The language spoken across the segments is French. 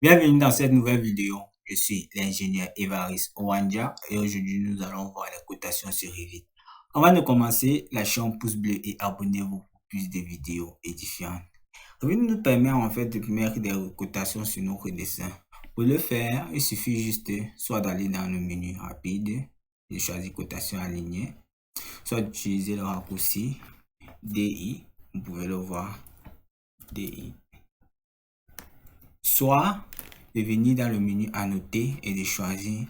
Bienvenue dans cette nouvelle vidéo. Je suis l'ingénieur Évariste Owandja et aujourd'hui nous allons voir les cotations sur Revit. Avant de commencer, lâchez un pouce bleu et abonnez-vous pour plus de vidéos édifiantes. Revit nous permet en fait de mettre des cotations sur nos dessins. Pour le faire, il suffit juste soit d'aller dans le menu rapide, de choisir cotation alignée, soit d'utiliser le raccourci DI, vous pouvez le voir, DI. Soit de venir dans le menu annoter et de choisir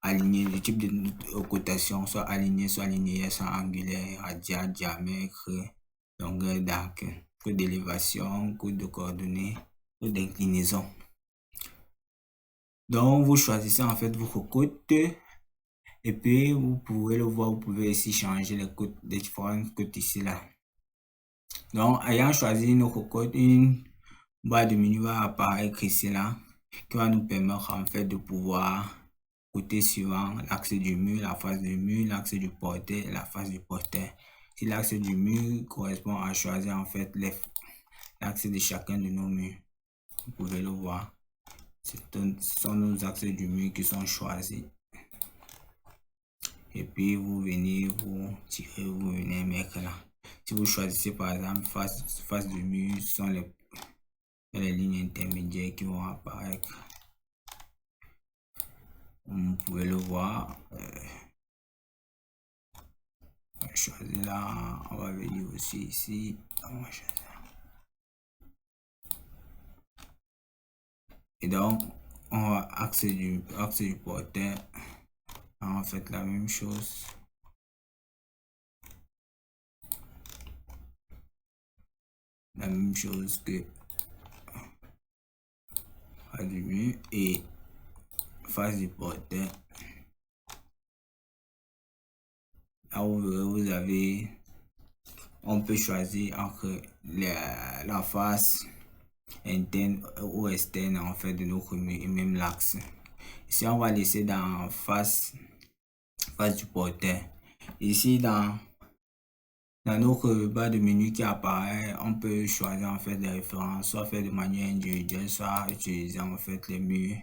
aligner le type de cotation, soit aligné, soit linéaire, soit angulaire, radial, diamètre, longueur d'arc, code d'élévation, code de coordonnées, code d'inclinaison. Donc vous choisissez en fait votre code et puis vous pouvez le voir, vous pouvez ici changer les codes, les différentes codes ici là. Donc ayant choisi notre code, une barre de menu va apparaître ici là, qui va nous permettre en fait de pouvoir côté suivant l'axe du mur, la face du mur, l'axe du porteur et la face du porteur. Si l'axe du mur correspond à choisir en fait l'axe de chacun de nos murs, vous pouvez le voir. Ce sont nos axes du mur qui sont choisis. Et puis vous venez, vous tirez, vous venez mettre là. Si vous choisissez par exemple face du mur, ce sont les lignes intermédiaires qui vont apparaître. Vous pouvez le voir. On va choisir là. On va venir aussi ici. On va choisir. Et donc, on va axe du porteur. En fait, la même chose. La même chose que face du mur et face du porteur. Là où vous avez, on peut choisir entre la face interne ou externe en fait de notre mur et même l'axe. Ici on va laisser dans face du porteur. Ici dans notre barre de menu qui apparaît, on peut choisir en fait des références, soit faire de manière individuelle, soit utiliser en fait les murs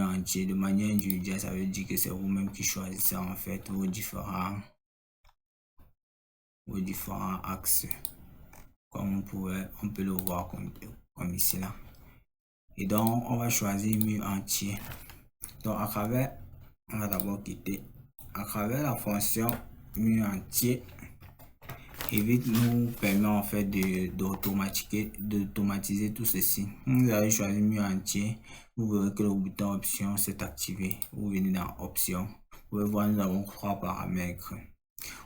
entiers. De manière individuelle, ça veut dire que c'est vous-même qui choisissez en fait vos différents axes, comme on peut le voir comme ici là. Et donc on va choisir mur entier. Donc à travers, on va d'abord quitter à travers la fonction mur entier. Revit nous permet en fait d'automatiser tout ceci. Vous allez choisir mur entier, vous verrez que le bouton option s'est activé. Vous venez dans option, vous pouvez voir, nous avons 3 paramètres: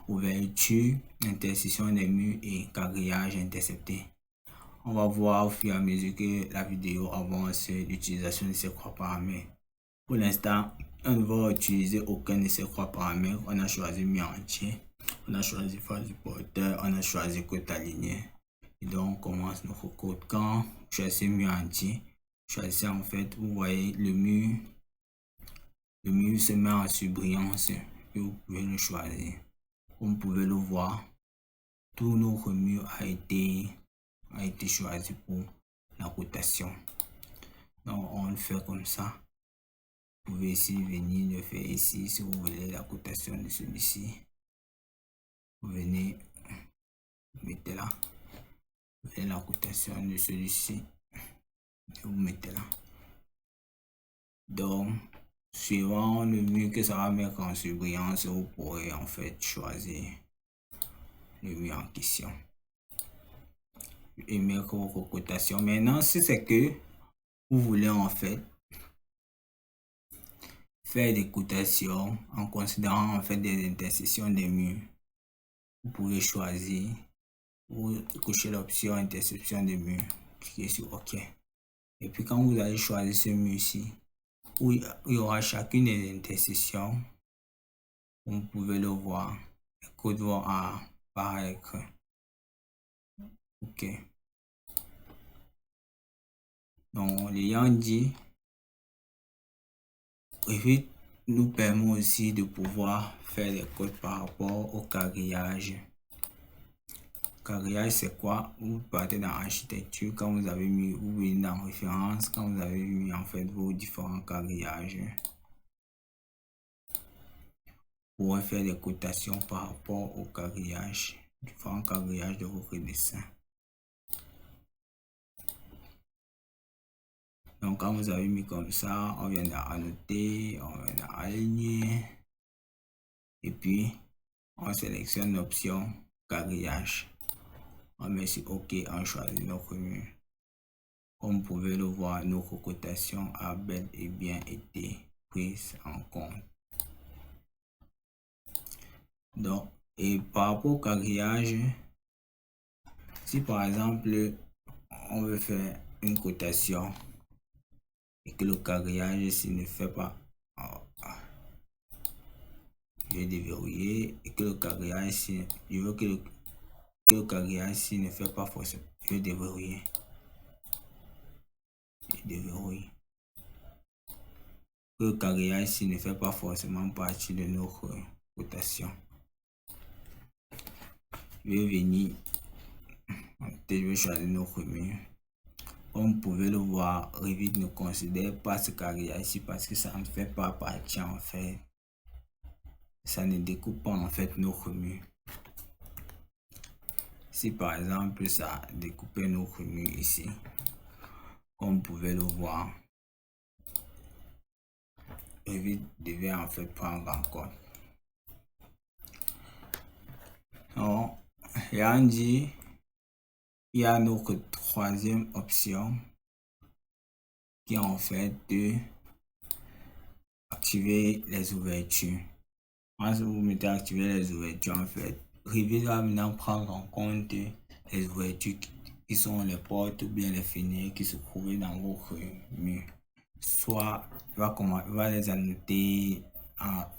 ouverture, intersection des murs et quadrillage intercepté. On va voir au fur et à mesure que la vidéo avance l'utilisation de ces 3 paramètres. Pour l'instant, on ne va utiliser aucun de ces 3 paramètres. On a choisi mur entier, on a choisi face du porteur, on a choisi code aligné. Et donc on commence notre code. Quand vous choisissez mur entier, choisissez en fait, vous voyez le mur se met en surbrillance et vous pouvez le choisir. Comme vous pouvez le voir, tout notre mur a été choisi pour la cotation. Donc on le fait comme ça. Vous pouvez ici venir le faire ici si vous voulez la cotation de celui-ci. Vous venez, vous mettez là. Vous voulez la cotation de celui-ci. Vous mettez là. Donc, suivant le mur que ça va mettre en surbrillance, vous pourrez en fait choisir le mur en question et mettre vos cotations. Maintenant, si c'est que vous voulez en fait faire des cotations en considérant en fait des intersections des murs, vous pouvez choisir, vous cochez l'option intersection des murs, cliquez sur OK. Et puis quand vous allez choisir ce mur-ci, où il y aura chacune des intersections, vous pouvez le voir, les codes vont apparaître. OK. Donc, l'ayant dit, Revit nous permet aussi de pouvoir faire des codes par rapport au quadrillage Quadrillage, c'est quoi? Vous partez dans architecture, quand vous avez mis, vous venez dans référence, quand vous avez mis en fait vos différents quadrillages. Vous pouvez faire des cotations par rapport au quadrillage, différents quadrillages de votre dessin. Donc quand vous avez mis comme ça, on vient d'annoter, on vient d'aligner. Et puis, on sélectionne l'option quadrillage. On met sur OK, on choisit notre mur. Comme vous pouvez le voir, notre cotation a bel et bien été prise en compte. Donc, et par rapport au quadrillage, si par exemple, on veut faire une cotation et que le quadrillage s'il ne fait pas, je vais déverrouiller, et que le quadrillage, je veux que le quadrillage s'il ne fait pas forcément, je vais déverrouiller. Déverrouiller. Que le quadrillage s'il ne fait pas forcément partie de notre cotation. Je vais venir, je vais choisir notre mur. Comme vous pouvez le voir, Revit ne considère pas ce quadrillage ici parce que ça ne fait pas partie en fait. Ça ne découpe pas en fait notre mur. Si par exemple ça découpait notre mur ici, comme vous pouvez le voir, Revit devait en fait prendre en compte. Donc, ayant dit, il y a notre troisième option qui est en fait de activer les ouvertures. Quand vous mettez à activer les ouvertures, en fait, Revit va maintenant prendre en compte les ouvertures qui sont les portes ou bien les fenêtres qui se trouvent dans votre mur. Soit il va les annoter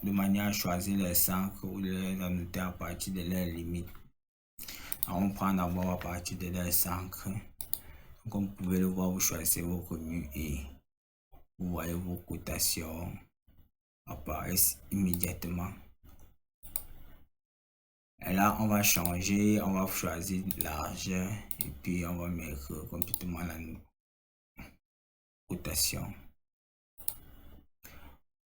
de manière à choisir les centres ou les annoter à partir de leurs limites. Alors, on prend d'abord à partir de leurs centres. Comme vous pouvez le voir, vous choisissez votre mur et vous voyez vos cotations apparaissent immédiatement. Et là, on va changer, on va choisir largeur et puis on va mettre complètement la cotation.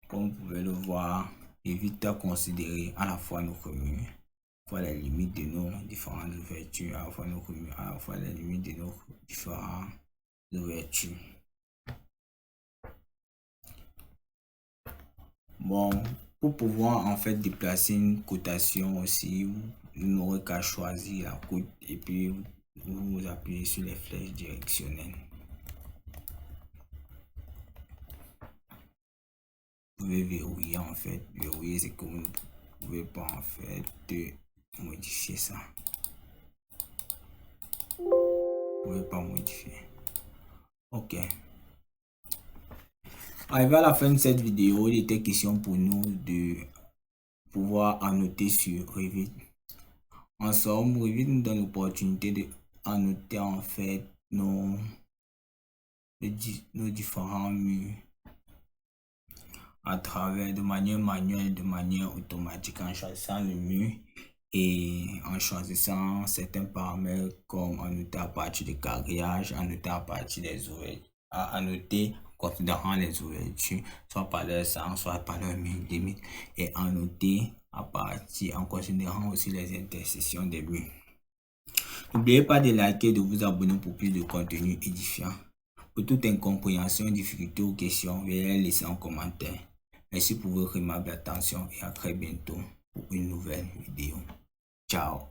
Comme vous pouvez le voir, évite à considérer à la fois notre mur, à la fois les limites de nos différentes ouvertures, à la fois notre mur, à la fois les limites de nos différentes ouvertures. Bon, pour pouvoir en fait déplacer une cotation aussi, vous n'aurez qu'à choisir la cote et puis vous appuyez sur les flèches directionnelles. Vous pouvez verrouiller en fait. Verrouiller, c'est que vous ne pouvez pas en fait modifier ça. Vous ne pouvez pas modifier. Ok. Arrivé à la fin de cette vidéo, il était question pour nous de pouvoir annoter sur Revit. En somme, Revit nous donne l'opportunité de annoter en fait nos différents murs à travers de manière manuelle, de manière automatique en choisissant le mur et en choisissant certains paramètres comme annoter à partir du quadrillage, annoter à partir des ouvertures, annoter considérant les ouvertures, soit par leur sens, soit par leur limite, et annoter à partir en considérant aussi les intersections des murs. N'oubliez pas de liker et de vous abonner pour plus de contenu édifiant. Pour toute incompréhension, difficulté ou question, veuillez laisser en commentaire. Merci pour votre aimable attention et à très bientôt pour une nouvelle vidéo. Ciao.